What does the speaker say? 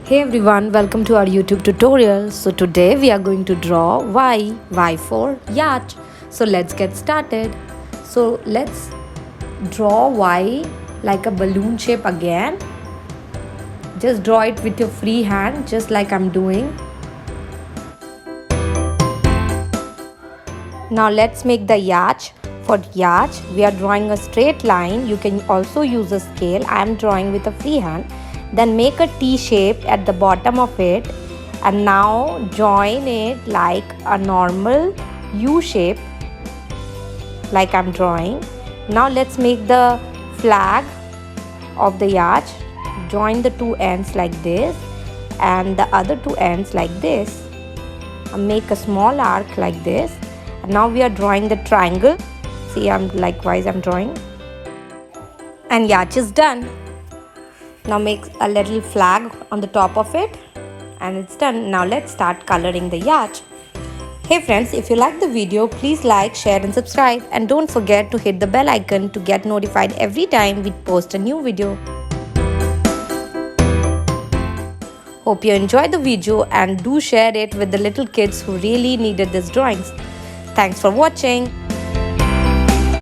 Hey everyone, welcome to our YouTube tutorial. So today we are going to draw Y for Yatch. So let's get started. So let's draw Y like a balloon shape again. Just draw it with your free hand, just like I'm doing. Now let's make the Yatch. For Yatch, we are drawing a straight line. You can also use a scale. I am drawing with a free hand. Then make a T shape at the bottom of it, and now join it like a normal U shape like I'm drawing. Now let's make the flag of the Yatch. Join the two ends like this and the other two ends like this, and make a small arc like this. And now we are drawing the triangle. See, I'm drawing, and Yatch is done. Now make a little flag on the top of it, and it's done. Now let's start coloring the Yatch. Hey friends, if you like the video, please like, share and subscribe, and don't forget to hit the bell icon to get notified every time we post a new video. Hope you enjoyed the video and do share it with the little kids who really needed these drawings. Thanks for watching.